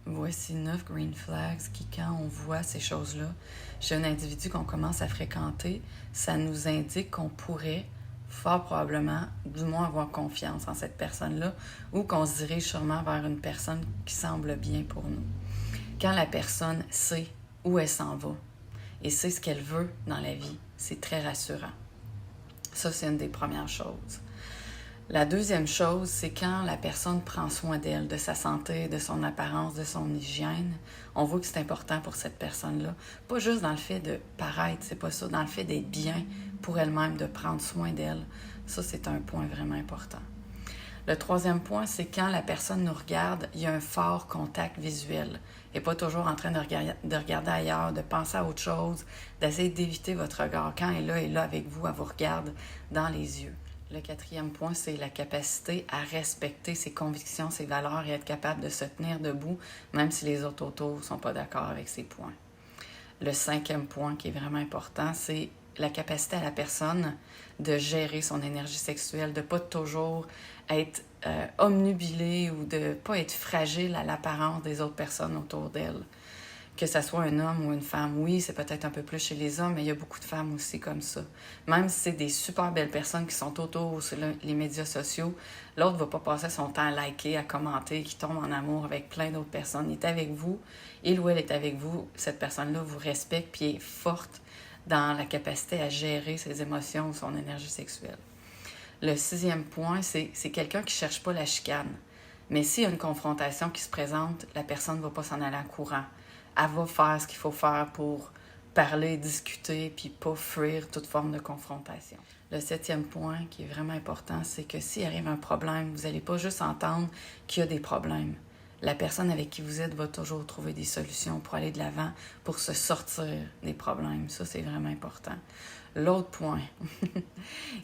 voici 9 green flags qui, quand on voit ces choses-là chez un individu qu'on commence à fréquenter, ça nous indique qu'on pourrait fort probablement, du moins avoir confiance en cette personne-là ou qu'on se dirige sûrement vers une personne qui semble bien pour nous. Quand la personne sait où elle s'en va et sait ce qu'elle veut dans la vie, c'est très rassurant. Ça, c'est une des premières choses. La deuxième chose, c'est quand la personne prend soin d'elle, de sa santé, de son apparence, de son hygiène. On voit que c'est important pour cette personne-là. Pas juste dans le fait de paraître, c'est pas ça, dans le fait d'être bien pour elle-même, de prendre soin d'elle. Ça, c'est un point vraiment important. Le troisième point, c'est quand la personne nous regarde, il y a un fort contact visuel. Elle n'est pas toujours en train de regarder ailleurs, de penser à autre chose, d'essayer d'éviter votre regard. Quand elle est là avec vous, elle vous regarde dans les yeux. Le quatrième point, c'est la capacité à respecter ses convictions, ses valeurs et être capable de se tenir debout, même si les autres autour ne sont pas d'accord avec ces points. Le cinquième point qui est vraiment important, c'est la capacité à la personne de gérer son énergie sexuelle, de ne pas toujours être omnubilée ou de ne pas être fragile à l'apparence des autres personnes autour d'elle. Que ce soit un homme ou une femme, oui, c'est peut-être un peu plus chez les hommes, mais il y a beaucoup de femmes aussi comme ça. Même si c'est des super belles personnes qui sont autour sur les médias sociaux, l'autre ne va pas passer son temps à liker, à commenter, qui tombe en amour avec plein d'autres personnes. Il est avec vous, il ou elle est avec vous, cette personne-là vous respecte puis est forte dans la capacité à gérer ses émotions ou son énergie sexuelle. Le sixième point, c'est quelqu'un qui ne cherche pas la chicane. Mais s'il y a une confrontation qui se présente, la personne ne va pas s'en aller en courant. Elle va faire ce qu'il faut faire pour parler, discuter, puis pas fuir toute forme de confrontation. Le septième point qui est vraiment important, c'est que s'il arrive un problème, vous n'allez pas juste entendre qu'il y a des problèmes. La personne avec qui vous êtes va toujours trouver des solutions pour aller de l'avant, pour se sortir des problèmes. Ça, c'est vraiment important. L'autre point,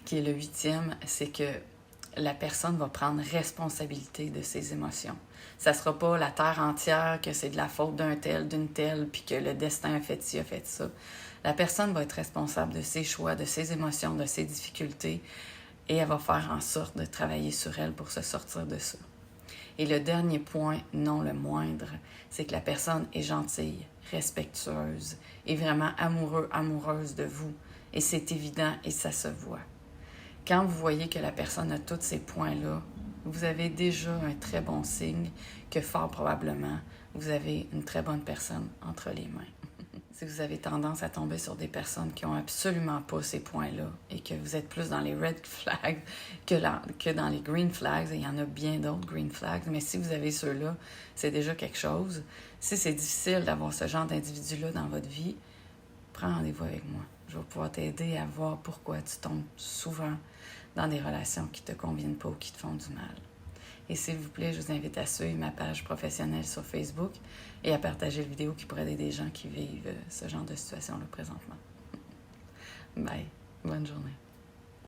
qui est le huitième, c'est que la personne va prendre responsabilité de ses émotions. Ça ne sera pas la terre entière que c'est de la faute d'un tel, d'une telle, puis que le destin a fait ci, a fait ça. La personne va être responsable de ses choix, de ses émotions, de ses difficultés, et elle va faire en sorte de travailler sur elle pour se sortir de ça. Et le dernier point, non le moindre, c'est que la personne est gentille, respectueuse et vraiment amoureuse de vous. Et c'est évident et ça se voit. Quand vous voyez que la personne a tous ces points-là, vous avez déjà un très bon signe que fort probablement, vous avez une très bonne personne entre les mains. Si vous avez tendance à tomber sur des personnes qui n'ont absolument pas ces points-là et que vous êtes plus dans les red flags que dans les green flags, et il y en a bien d'autres green flags, mais si vous avez ceux-là, c'est déjà quelque chose. Si c'est difficile d'avoir ce genre d'individu-là dans votre vie, prends rendez-vous avec moi. Je vais pouvoir t'aider à voir pourquoi tu tombes souvent dans des relations qui ne te conviennent pas ou qui te font du mal. Et s'il vous plaît, je vous invite à suivre ma page professionnelle sur Facebook et à partager la vidéo qui pourrait aider des gens qui vivent ce genre de situation-là présentement. Bye. Bonne journée.